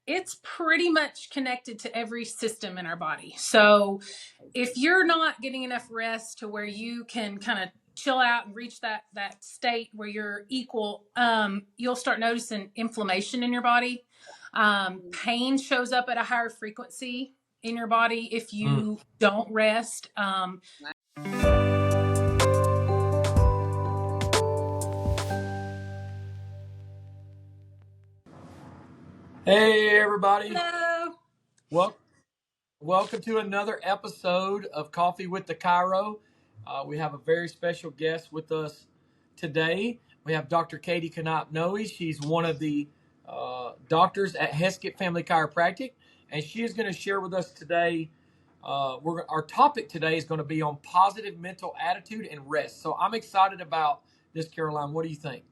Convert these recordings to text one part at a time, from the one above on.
it's pretty much connected to every system in our body. So if you're not getting enough rest to where you can kind of chill out and reach that state where you're equal, you'll start noticing inflammation in your body. Pain shows up at a higher frequency in your body if you don't rest. Hey everybody. Hello. Welcome to another episode of Coffee with the Chiro. We have a very special guest with us today. We have Dr. Kanipe-Noe. She's one of the doctors at Heskett Family Chiropractic, and she is going to share with us today. Our topic today is going to be on positive mental attitude and rest. So I'm excited about this, Caroline. What do you think?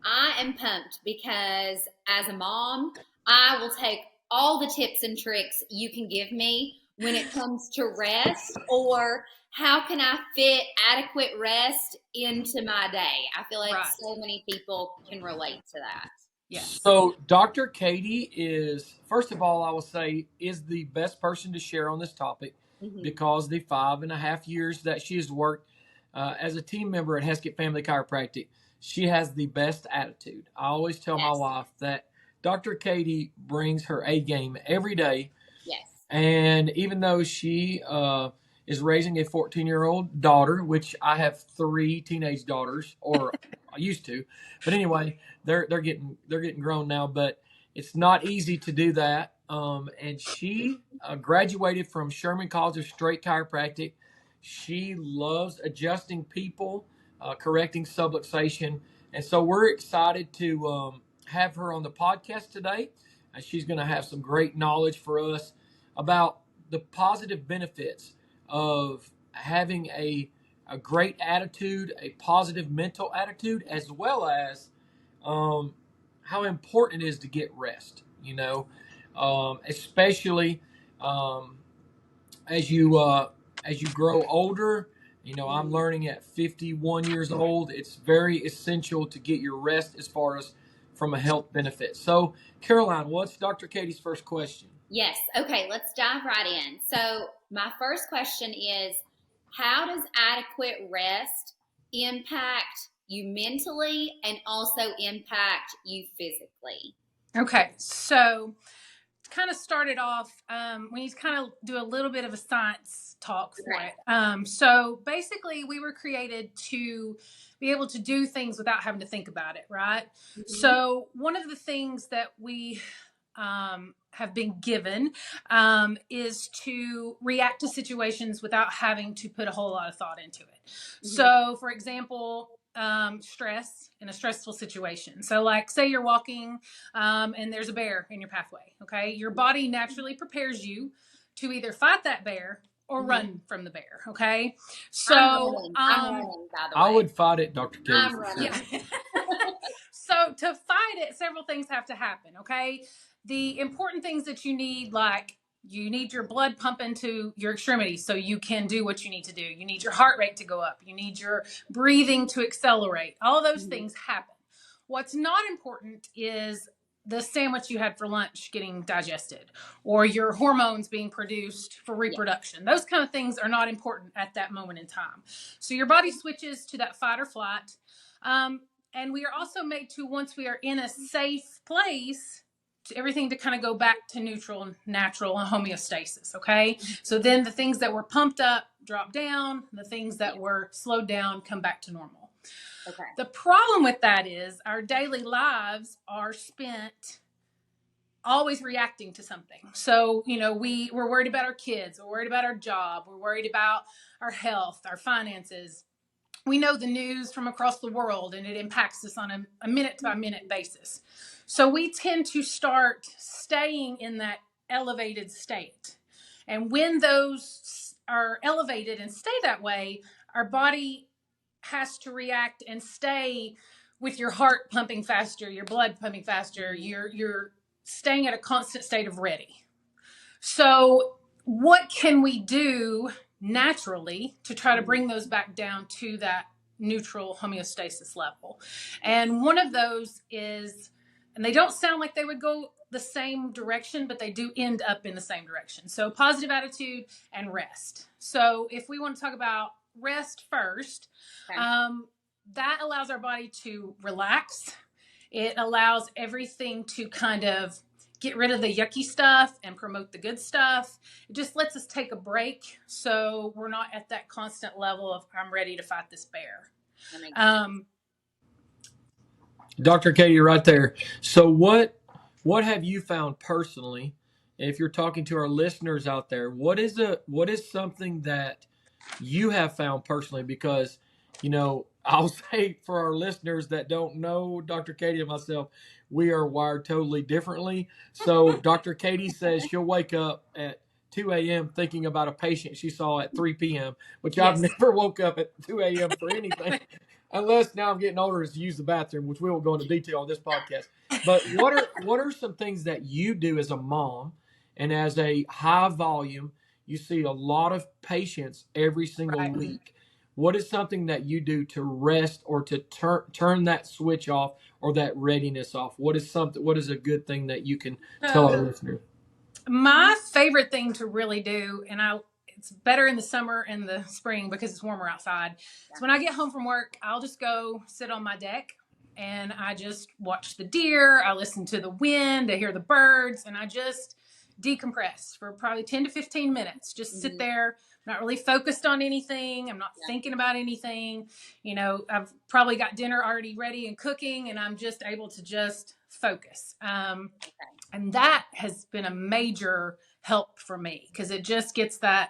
I am pumped because as a mom, I will take all the tips and tricks you can give me when it comes to rest, or how can I fit adequate rest into my day. I feel like so many people can relate to that. Yes. So Dr. Katie is, first of all, I will say, is the best person to share on this topic because the 5.5 years that she has worked as a team member at Heskett Family Chiropractic, she has the best attitude. I always tell my wife that Dr. Katie brings her A game every day. Yes. And even though she is raising a 14-year-old daughter, which I have 3 teenage daughters, or I used to, but anyway, they're getting grown now. But it's not easy to do that. And she graduated from Sherman College of Straight Chiropractic. She loves adjusting people, correcting subluxation, and so we're excited to have her on the podcast today. She's going to have some great knowledge for us about the positive benefits of having a great attitude, a positive mental attitude, as well as how important it is to get rest, especially as you grow older. I'm learning at 51 years old, it's very essential to get your rest as far as from a health benefit. So, Caroline, what's Dr. Katie's first question? Yes. Okay, let's dive right in. So my first question is, how does adequate rest impact you mentally and also impact you physically? Okay, so kind of started off, we need to kind of do a little bit of a science talk for it. So basically we were created to be able to do things without having to think about it, right? So one of the things that we have been given is to react to situations without having to put a whole lot of thought into it. So for example, stress in a stressful situation. So like say you're walking and there's a bear in your pathway. Okay. Your body naturally prepares you to either fight that bear or run from the bear. Okay. So I'm running, by the way. I would fight it, Dr. Katie. I'm running. Yeah. So to fight it, several things have to happen. Okay. The important things that you need, like you need your blood pumping to your extremities so you can do what you need to do. You need your heart rate to go up. You need your breathing to accelerate. All those things happen. What's not important is the sandwich you had for lunch getting digested or your hormones being produced for reproduction. Those kind of things are not important at that moment in time. So your body switches to that fight or flight. And we are also made to, once we are in a safe place, everything to kind of go back to neutral, natural, and homeostasis. Okay. So then the things that were pumped up drop down. The things that were slowed down come back to normal. Okay. The problem with that is our daily lives are spent always reacting to something. So, we're worried about our kids. We're worried about our job. We're worried about our health, our finances. We know the news from across the world, and it impacts us on a minute-by-minute basis. So we tend to start staying in that elevated state. And when those are elevated and stay that way, our body has to react and stay with your heart pumping faster, your blood pumping faster. You're staying at a constant state of ready. So what can we do naturally to try to bring those back down to that neutral homeostasis level? And one of those is, and they don't sound like they would go the same direction, but they do end up in the same direction. So positive attitude and rest. So if we want to talk about rest first, Okay. that allows our body to relax. It allows everything to kind of get rid of the yucky stuff and promote the good stuff. It just lets us take a break, so we're not at that constant level of I'm ready to fight this bear. That makes sense. Dr. Katie, right there. So what have you found personally? If you're talking to our listeners out there, what is something that you have found personally? Because, I'll say for our listeners that don't know Dr. Katie and myself, we are wired totally differently. So Dr. Katie says she'll wake up at 2 a.m. thinking about a patient she saw at 3 p.m., which I've Yes. never woke up at 2 a.m. for anything. Unless now I'm getting older is to use the bathroom, which we won't go into detail on this podcast. But what are some things that you do as a mom and as a high volume? You see a lot of patients every single Right. week. What is something that you do to rest or to turn that switch off or that readiness off? What is a good thing that you can tell our listeners? My favorite thing to really do, and it's better in the summer and the spring because it's warmer outside. So when I get home from work, I'll just go sit on my deck and I just watch the deer. I listen to the wind, I hear the birds, and I just decompress for probably 10 to 15 minutes. Just sit there, not really focused on anything. I'm not thinking about anything. I've probably got dinner already ready and cooking, and I'm just able to just focus. And that has been a major help for me because it just gets that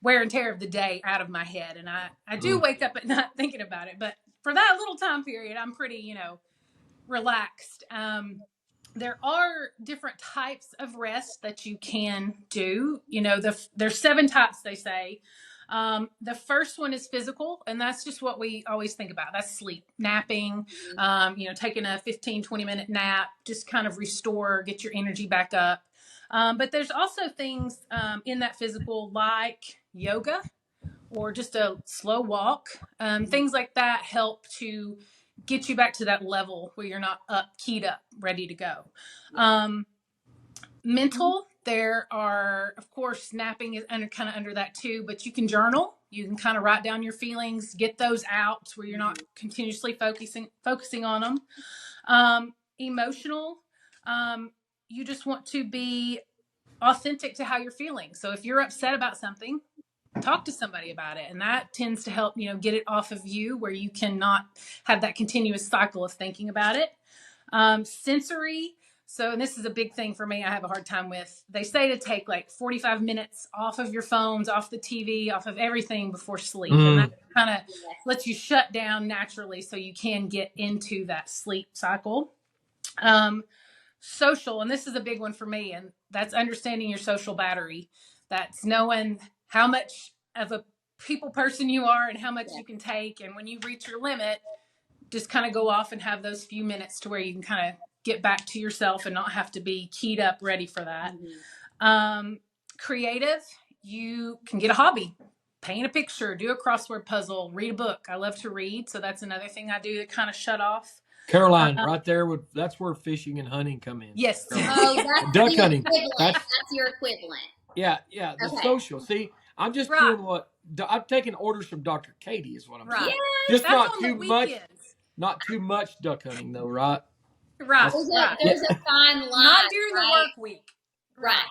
wear and tear of the day out of my head. And I do wake up at night thinking about it, but for that little time period, I'm pretty, relaxed. There are different types of rest that you can do. There's 7 types, they say. The first one is physical, and that's just what we always think about. That's sleep, napping, taking a 15, 20-minute nap, just kind of restore, get your energy back up. But there's also things in that physical like yoga or just a slow walk. Things like that help to get you back to that level where you're not keyed up, ready to go. Mental, there are, of course, napping is under that too, but you can journal. You can kind of write down your feelings, get those out where you're not continuously focusing on them. Emotional, you just want to be authentic to how you're feeling. So if you're upset about something, talk to somebody about it. And that tends to help, get it off of you where you cannot have that continuous cycle of thinking about it. Sensory. So, and this is a big thing for me, I have a hard time with. They say to take like 45 minutes off of your phones, off the TV, off of everything before sleep. And that kind of lets you shut down naturally so you can get into that sleep cycle. Social, and this is a big one for me, and that's understanding your social battery. That's knowing how much of a people person you are and how much you can take. And when you reach your limit, just kind of go off and have those few minutes to where you can kind of get back to yourself and not have to be keyed up ready for that. Creative, you can get a hobby, paint a picture, do a crossword puzzle, read a book. I love to read, so that's another thing I do to kind of shut off. Caroline, right there, that's where fishing and hunting come in. Yes. Oh, that's duck hunting. That's your equivalent. Yeah, the social. See, I'm just doing what I'm taking orders from Dr. Katie is what I'm doing. Right. Just not too much. Not too much duck hunting though, right? Right. There's a fine line. Not during the work week. Right.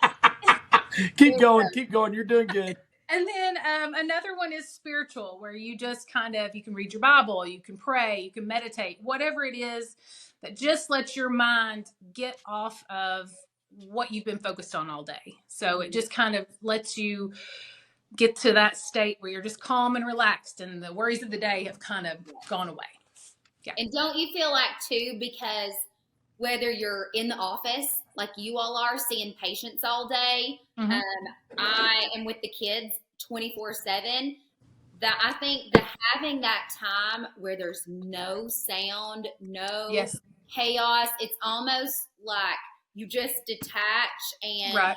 Keep going. You're doing good. And then another one is spiritual, where you just you can read your Bible, you can pray, you can meditate, whatever it is that just lets your mind get off of what you've been focused on all day. So it just kind of lets you get to that state where you're just calm and relaxed and the worries of the day have kind of gone away. Yeah. And don't you feel like too, because whether you're in the office like you all are seeing patients all day, I am with the kids 24/7, that I think that having that time where there's no sound, no chaos, it's almost like you just detach and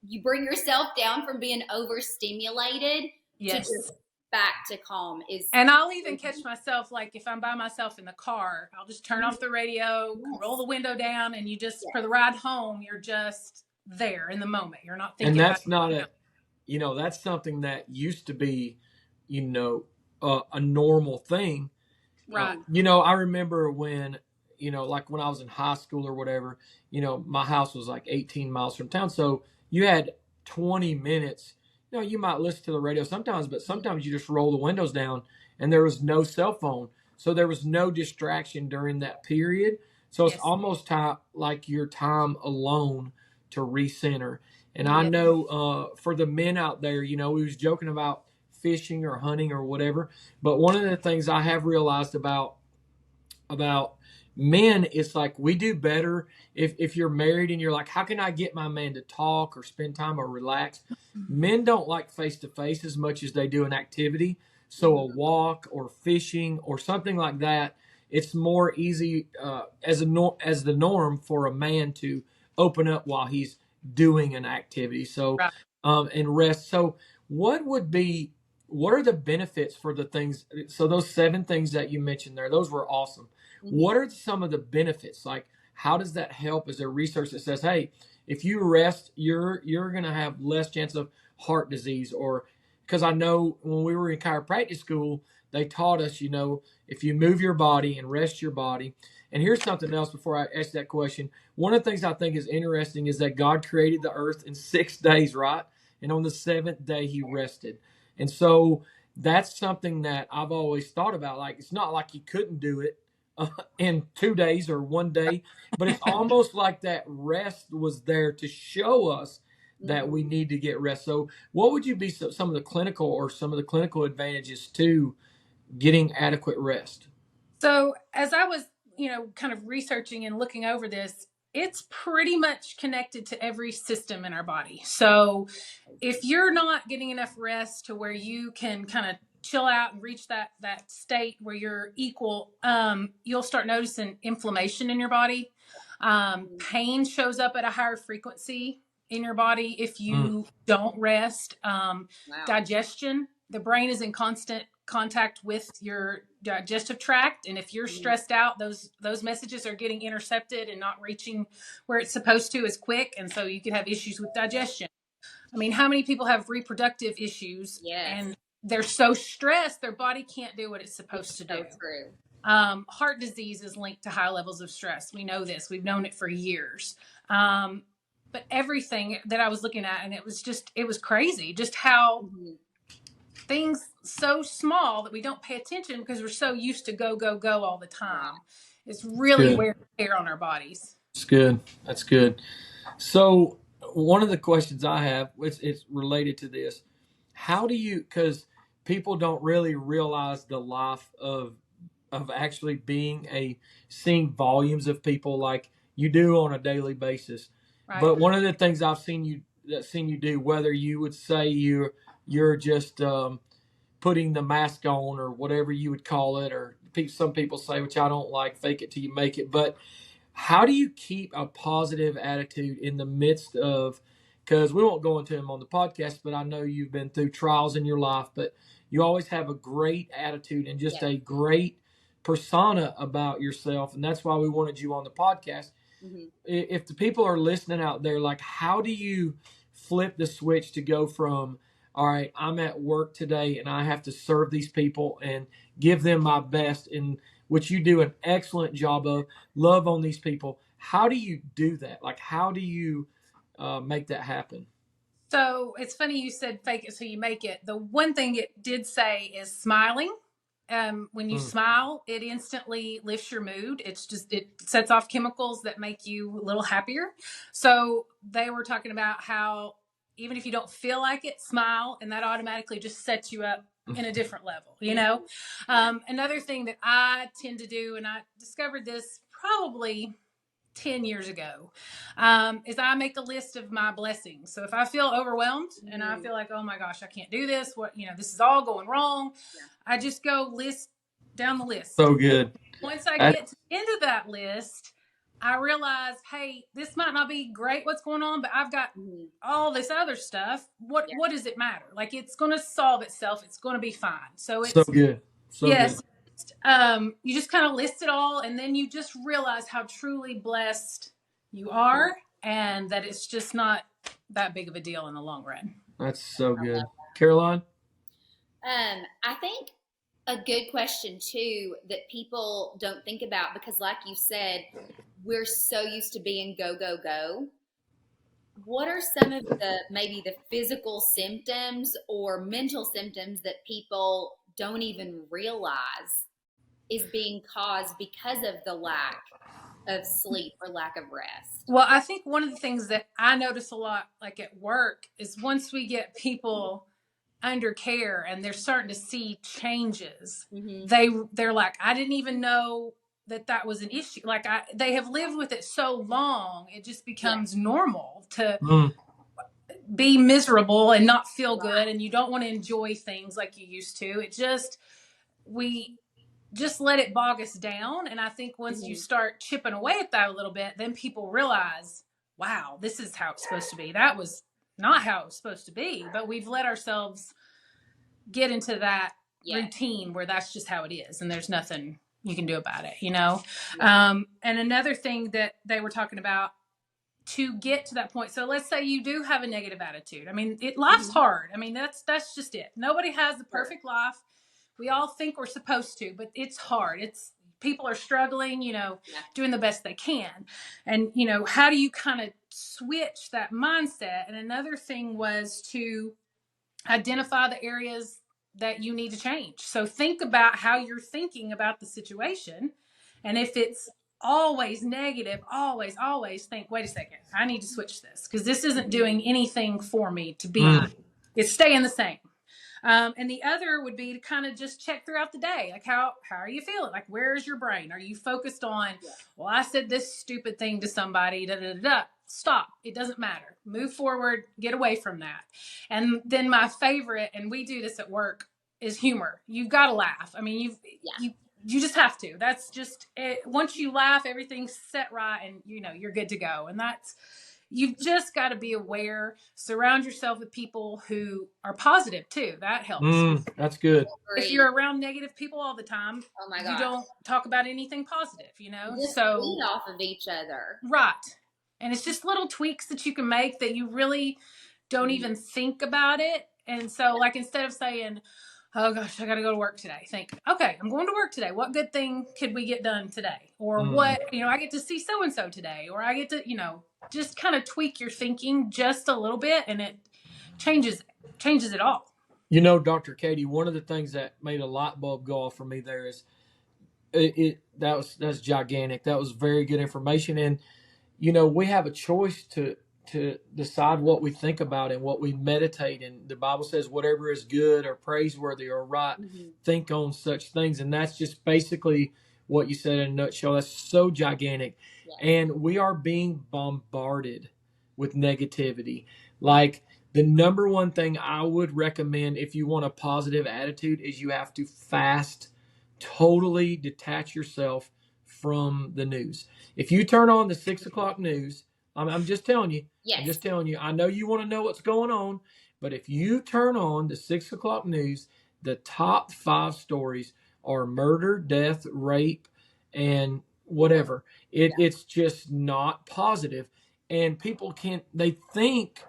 you bring yourself down from being overstimulated to just back to calm is. And I'll even catch myself, like if I'm by myself in the car, I'll just turn off the radio, roll the window down, and you just, for the ride home, you're just there in the moment. You're not thinking And that's about not that's something that used to be, a normal thing. right. I remember when, like when I was in high school or whatever, my house was like 18 miles from town. So you had 20 minutes. You might listen to the radio sometimes, but sometimes you just roll the windows down and there was no cell phone. So there was no distraction during that period. So it's almost like your time alone to recenter. And I know for the men out there, we was joking about fishing or hunting or whatever. But one of the things I have realized about men, it's like we do better if you're married and you're like, how can I get my man to talk or spend time or relax? Men don't like face to face as much as they do an activity. So a walk or fishing or something like that, it's more easy as the norm for a man to open up while he's doing an activity. So and rest. So what are the benefits for the things? So those 7 things that you mentioned there, those were awesome. What are some of the benefits? Like, how does that help? Is there research that says, hey, if you rest, you're going to have less chance of heart disease? Or because I know when we were in chiropractic school, they taught us, if you move your body and rest your body. And here's something else before I ask that question. One of the things I think is interesting is that God created the earth in 6 days, right? And on the 7th day, he rested. And so that's something that I've always thought about. Like, it's not like he couldn't do it in 2 days or 1 day, but it's almost like that rest was there to show us that we need to get rest. So what would you be some of the clinical advantages to getting adequate rest? So as I was, kind of researching and looking over this, it's pretty much connected to every system in our body. So if you're not getting enough rest to where you can kind of chill out and reach that state where you're equal, you'll start noticing inflammation in your body. Pain shows up at a higher frequency in your body if you don't rest. Digestion, the brain is in constant contact with your digestive tract, and if you're stressed out, those messages are getting intercepted and not reaching where it's supposed to as quick, and so you can have issues with digestion. I mean, how many people have reproductive issues and they're so stressed their body can't do what it's supposed to do? True. Heart disease is linked to high levels of stress. We know this. We've known it for years. But everything that I was looking at, and it was crazy just how things so small that we don't pay attention because we're so used to go, go, go all the time. It's really wear and tear on our bodies. It's good. That's good. So one of the questions I have, it's related to this. How do you, because people don't really realize the life of actually seeing volumes of people like you do on a daily basis. Right. But one of the things I've seen you do, whether you would say you're just putting the mask on or whatever you would call it, or some people say, which I don't like, fake it till you make it. But how do you keep a positive attitude in the midst of, because we won't go into them on the podcast, but I know you've been through trials in your life, but you always have a great attitude and just a great persona about yourself. And that's why we wanted you on the podcast. If the people are listening out there, like, how do you flip the switch to go from, all right, I'm at work today and I have to serve these people and give them my best, in which you do an excellent job of, love on these people. How do you do that? Like, how do you make that happen? So it's funny you said fake it so you make it. The one thing it did say is smiling. When you smile, it instantly lifts your mood. It sets off chemicals that make you a little happier. So they were talking about how even if you don't feel like it, smile, and that automatically just sets you up in a different level, Another thing that I tend to do, and I discovered this probably 10 years ago, is I make a list of my blessings. So if I feel overwhelmed and I feel like, oh my gosh, I can't do this, this is all going wrong, I just go list down the list. So good. Once I get to the end of that list, I realize, hey, this might not be great what's going on, but I've got all this other stuff. What does it matter? Like, it's going to solve itself. It's going to be fine. So So it's, good. So good. yes, you just kind of list it all, and then you just realize how truly blessed you are, and that it's just not that big of a deal in the long run. That's so good. Caroline? I think a good question too that people don't think about, because like you said, we're so used to being go, go, go. What are some of the maybe the physical symptoms or mental symptoms that people don't even realize is being caused because of the lack of sleep or lack of rest? Well, I think one of the things that I notice a lot, like at work, is once we get people under care and they're starting to see changes, they're like, I didn't even know that was an issue. Like, they have lived with it so long, it just becomes normal to be miserable and not feel good, and you don't want to enjoy things like you used to. We just let it bog us down. And I think once you start chipping away at that a little bit, then people realize, wow, this is how it's supposed to be. That was not how it was supposed to be, but we've let ourselves get into that routine where that's just how it is, and there's nothing you can do about it, you know? And another thing that they were talking about to get to that point. So let's say you do have a negative attitude. I mean, life's hard. I mean, that's just it. Nobody has the perfect life. We all think we're supposed to, but it's hard. People are struggling, you know, doing the best they can. And, you know, how do you kind of switch that mindset? And another thing was to identify the areas that you need to change. So think about how you're thinking about the situation. And if it's always negative, always think, wait a second, I need to switch this, because this isn't doing anything for me to be, it's staying the same. And the other would be to kind of just check throughout the day. Like, how are you feeling? Like, where's your brain? Are you focused on, well, I said this stupid thing to somebody, da, da, da, da. Stop. It doesn't matter. Move forward, get away from that. And then my favorite, and we do this at work, is humor. You've got to laugh. I mean, you just have to. That's just it. Once you laugh, everything's set right, and you know, you're good to go. And you've just got to be aware. Surround yourself with people who are positive too. That helps. That's good. If you're around negative people all the time, oh my God, you don't talk about anything positive, you know? Just feed off of each other. Right. And it's just little tweaks that you can make that you really don't even think about it. And so, like, instead of saying, oh gosh, I got to go to work today, think, okay, I'm going to work today. What good thing could we get done today? Or what, you know, I get to see so-and-so today, or I get to, you know, just kind of tweak your thinking just a little bit, and it changes it all. You know, Dr. Katie, one of the things that made a light bulb go off for me there is that's gigantic. That was very good information. And, you know, we have a choice to decide what we think about and what we meditate. And the Bible says whatever is good or praiseworthy or right, think on such things. And that's just basically what you said in a nutshell. That's so gigantic. Yeah. And we are being bombarded with negativity. Like, the number one thing I would recommend if you want a positive attitude is you have to fast, totally detach yourself from the news. If you turn on the 6 o'clock news, I'm just telling you. Yes. I'm just telling you. I know you want to know what's going on, but if you turn on the 6 o'clock news, the top 5 stories are murder, death, rape, and whatever. It's just not positive. And people they think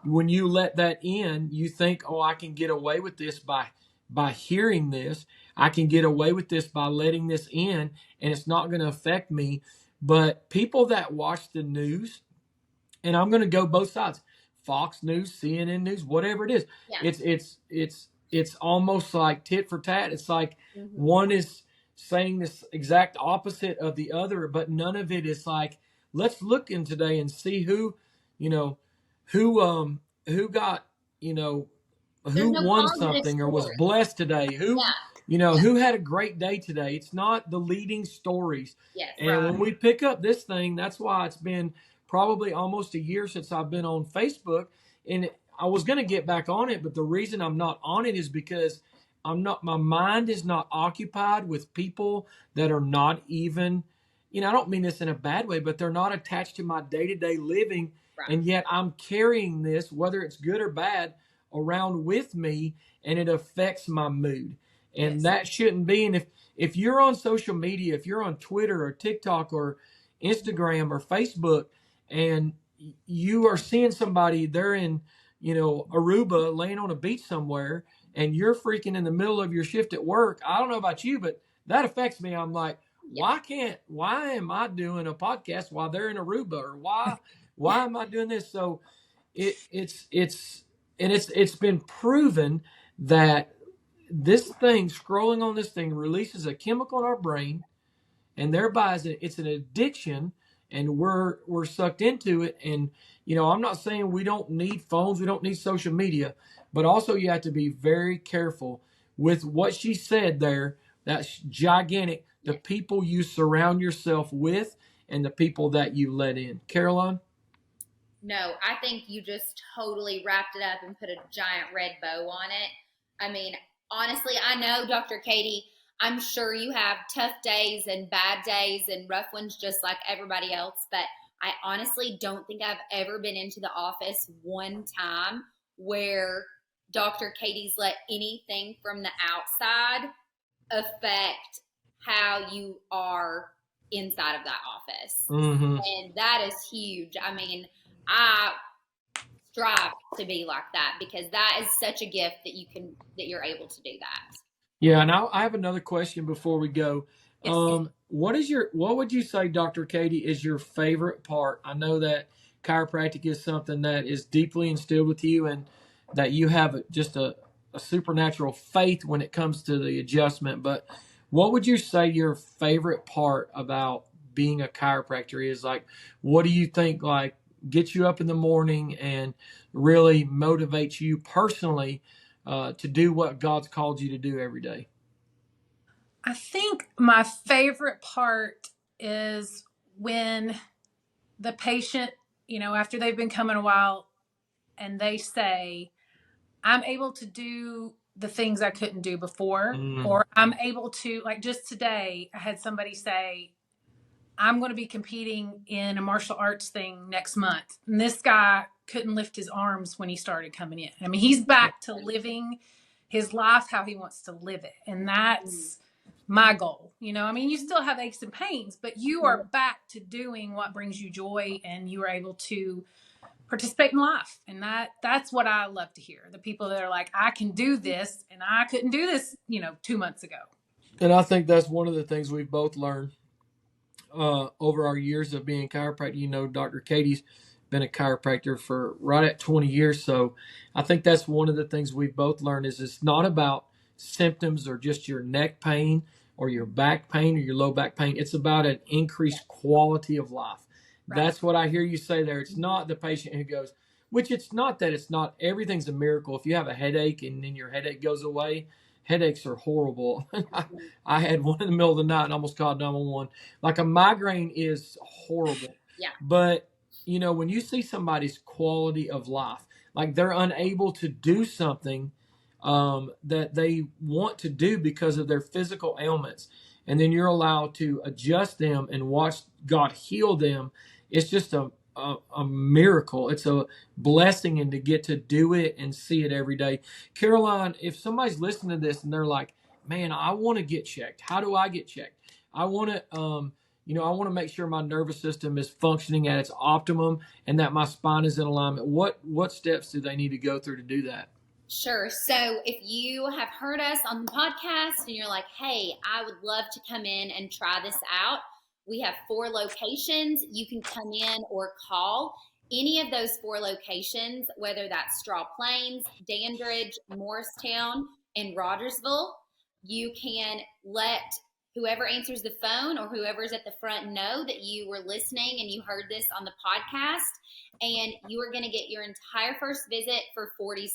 when you let that in, you think, oh, I can get away with this by hearing this. I can get away with this by letting this in, and it's not going to affect me. But people that watch the news, and I'm going to go both sides, Fox News, CNN News, whatever it is, it's almost like tit for tat. It's like one is saying this exact opposite of the other, but none of it is like, let's look in today and see who got, who won something or was blessed today, who had a great day today. It's not the leading stories. Yes, and when we pick up this thing, that's why it's been probably almost a year since I've been on Facebook, and I was going to get back on it, but the reason I'm not on it is because my mind is not occupied with people that are not even I don't mean this in a bad way, but they're not attached to my day-to-day living. Right. And yet I'm carrying this, whether it's good or bad, around with me, and it affects my mood. And that shouldn't be. And if you're on social media, if you're on Twitter or TikTok or Instagram or Facebook, and you are seeing somebody, they're in, Aruba, laying on a beach somewhere, and you're freaking in the middle of your shift at work. I don't know about you, but that affects me. I'm like, why am I doing a podcast while they're in Aruba, or why am I doing this? So it's been proven that this thing, scrolling on this thing, releases a chemical in our brain, and thereby it's an addiction, and we're sucked into it. And I'm not saying we don't need phones, we don't need social media, but also you have to be very careful with what she said there. That's gigantic. The people you surround yourself with and the people that you let in. Caroline? No, I think you just totally wrapped it up and put a giant red bow on it. I mean, honestly, I know, Dr. Katie, I'm sure you have tough days and bad days and rough ones just like everybody else, but I honestly don't think I've ever been into the office one time where Dr. Katie's let anything from the outside affect how you are inside of that office. Mm-hmm. And that is huge. I mean, I strive to be like that, because that is such a gift that you're able to do that. Yeah, and I have another question before we go. Yes. What would you say, Dr. Katie, is your favorite part? I know that chiropractic is something that is deeply instilled with you, and that you have just a supernatural faith when it comes to the adjustment. But what would you say your favorite part about being a chiropractor is? Like, what do you think, like, gets you up in the morning and really motivates you personally to do what God's called you to do every day? I think my favorite part is when the patient, after they've been coming a while, and they say, I'm able to do the things I couldn't do before, or I'm able to, like just today, I had somebody say, I'm going to be competing in a martial arts thing next month. And this guy couldn't lift his arms when he started coming in. I mean, he's back to living his life how he wants to live it. And that's my goal. I mean, you still have aches and pains, but you are back to doing what brings you joy, and you are able to participate in life. And that's what I love to hear. The people that are like, I can do this, and I couldn't do this, 2 months ago. And I think that's one of the things we've both learned over our years of being chiropractor. Dr. Katie's been a chiropractor for right at 20 years. So I think that's one of the things we've both learned is it's not about symptoms or just your neck pain or your back pain or your low back pain. It's about an increased quality of life. Right. That's what I hear you say there. It's not the patient who goes, which it's not that it's not, everything's a miracle. If you have a headache and then your headache goes away, headaches are horrible. I had one in the middle of the night and almost called 911. Like, a migraine is horrible. Yeah. But, when you see somebody's quality of life, like they're unable to do something that they want to do because of their physical ailments, and then you're allowed to adjust them and watch God heal them, it's just a miracle. It's a blessing, and to get to do it and see it every day. Caroline, if somebody's listening to this and they're like, man, I want to get checked. How do I get checked? I want to, I want to make sure my nervous system is functioning at its optimum and that my spine is in alignment. What steps do they need to go through to do that? Sure. So if you have heard us on the podcast and you're like, hey, I would love to come in and try this out, we have 4 locations. You can come in or call any of those 4 locations, whether that's Straw Plains, Dandridge, Morristown, and Rogersville. You can let whoever answers the phone or whoever's at the front know that you were listening and you heard this on the podcast, and you are going to get your entire first visit for $47.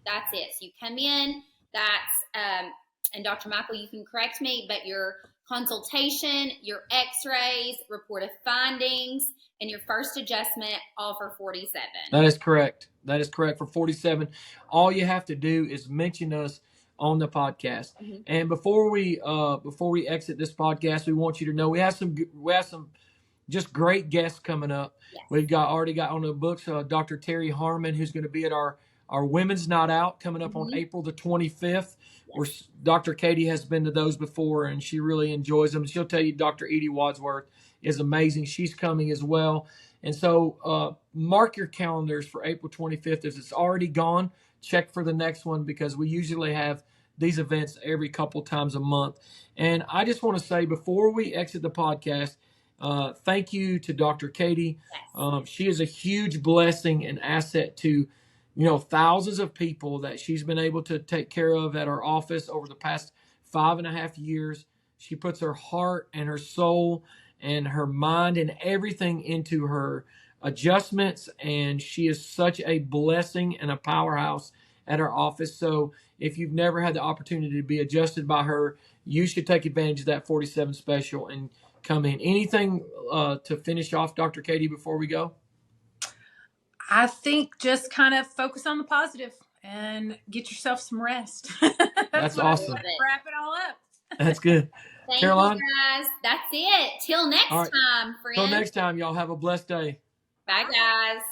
That's it. So you come in, and Dr. Michael, you can correct me, but your consultation, your x-rays, report of findings, and your first adjustment, all for $47. That is correct. For $47. All you have to do is mention us on the podcast. Mhm. And before we exit this podcast, we want you to know we have some just great guests coming up. Yes. We've already got on the books Dr. Terry Harmon, who's going to be at our Women's Night Out coming up on April the 25th. Where Dr. Katie has been to those before, and she really enjoys them. She'll tell you Dr. Edie Wadsworth is amazing. She's coming as well. And so mark your calendars for April 25th. If it's already gone, check for the next one, because we usually have these events every couple times a month. And I just want to say, before we exit the podcast, thank you to Dr. Katie. She is a huge blessing and asset to, thousands of people that she's been able to take care of at our office over the past 5.5 years. She puts her heart and her soul and her mind and everything into her adjustments, and she is such a blessing and a powerhouse at our office. So if you've never had the opportunity to be adjusted by her, you should take advantage of that 47 special and come in. Anything to finish off, Dr. Katie, before we go? I think just kind of focus on the positive and get yourself some rest. That's awesome. Wrap it all up. That's good. Thank Caroline? you, guys. That's it. Till next time, friends. Till next time, y'all have a blessed day. Bye, guys.